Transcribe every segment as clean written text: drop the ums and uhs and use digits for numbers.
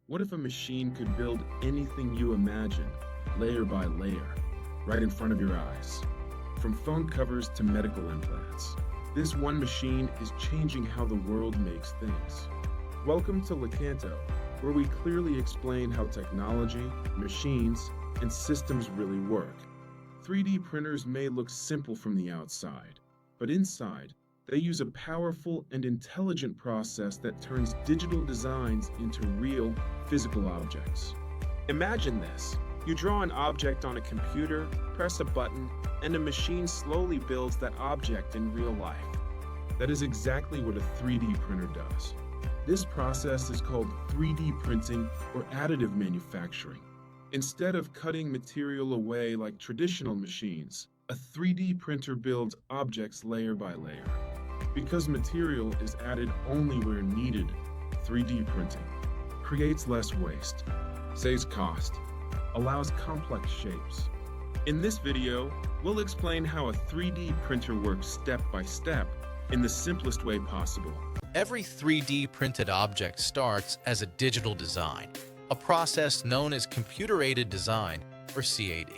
What if a machine could build anything you imagine, layer by layer, right in front of your eyes? From phone covers to medical implants, this one machine is changing how the world makes things. Welcome to Lecanto, where we clearly explain how technology, machines, and systems really work. 3D printers may look simple from the outside, but inside, they use a powerful and intelligent process that turns digital designs into real, physical objects. Imagine this. You draw an object on a computer, press a button, and a machine slowly builds that object in real life. That is exactly what a 3D printer does. This process is called 3D printing or additive manufacturing. Instead of cutting material away like traditional machines, a 3D printer builds objects layer by layer. Because material is added only where needed, 3D printing creates less waste, saves cost, allows complex shapes. In this video, we'll explain how a 3D printer works step by step in the simplest way possible. Every 3D printed object starts as a digital design, a process known as computer-aided design, or CAD.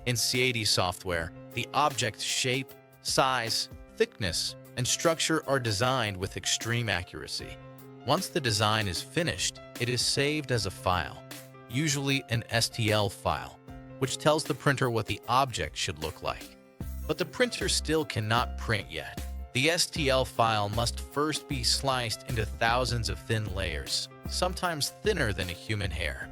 In CAD software, the object's shape, size, thickness, and structure are designed with extreme accuracy. Once the design is finished, it is saved as a file, usually an STL file, which tells the printer what the object should look like. But the printer still cannot print yet. The STL file must first be sliced into thousands of thin layers, sometimes thinner than a human hair.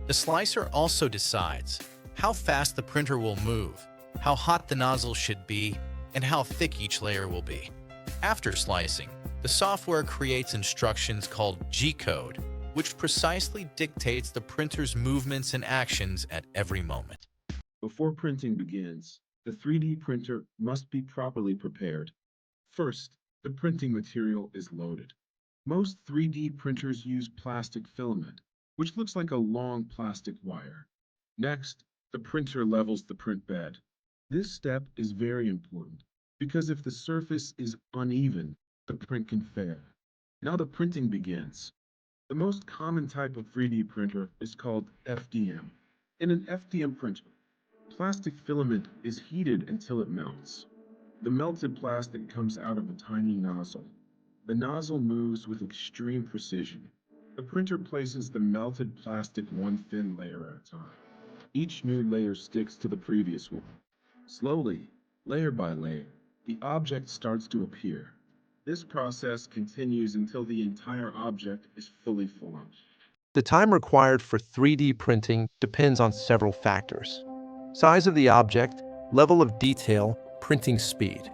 The slicer also decides how fast the printer will move, how hot the nozzle should be, and how thick each layer will be. After slicing, the software creates instructions called G-code, which precisely dictates the printer's movements and actions at every moment. Before printing begins, the 3D printer must be properly prepared. First, the printing material is loaded. Most 3D printers use plastic filament, which looks like a long plastic wire. Next, the printer levels the print bed. This step is very important because if the surface is uneven, the print can fail. Now the printing begins. The most common type of 3D printer is called FDM. In an FDM printer, plastic filament is heated until it melts. The melted plastic comes out of a tiny nozzle. The nozzle moves with extreme precision. The printer places the melted plastic one thin layer at a time. Each new layer sticks to the previous one. Slowly, layer by layer, the object starts to appear. This process continues until the entire object is fully formed. The time required for 3D printing depends on several factors: size of the object, level of detail, printing speed.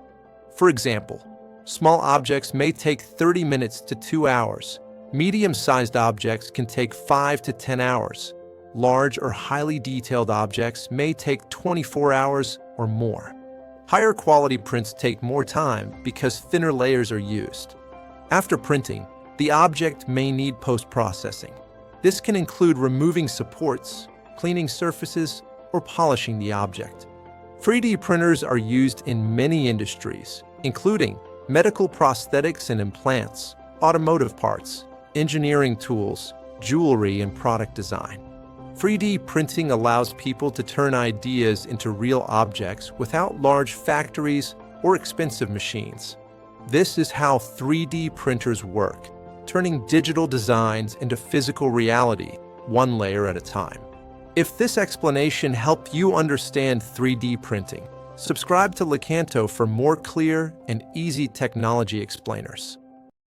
For example, small objects may take 30 minutes to 2 hours. Medium-sized objects can take 5 to 10 hours. Large or highly detailed objects may take 24 hours or more. Higher quality prints take more time because thinner layers are used. After printing, the object may need post-processing. This can include removing supports, cleaning surfaces, or polishing the object. 3D printers are used in many industries, including medical prosthetics and implants, automotive parts, engineering tools, jewelry, and product design. 3D printing allows people to turn ideas into real objects without large factories or expensive machines. This is how 3D printers work, turning digital designs into physical reality, one layer at a time. If this explanation helped you understand 3D printing, subscribe to Lecanto for more clear and easy technology explainers.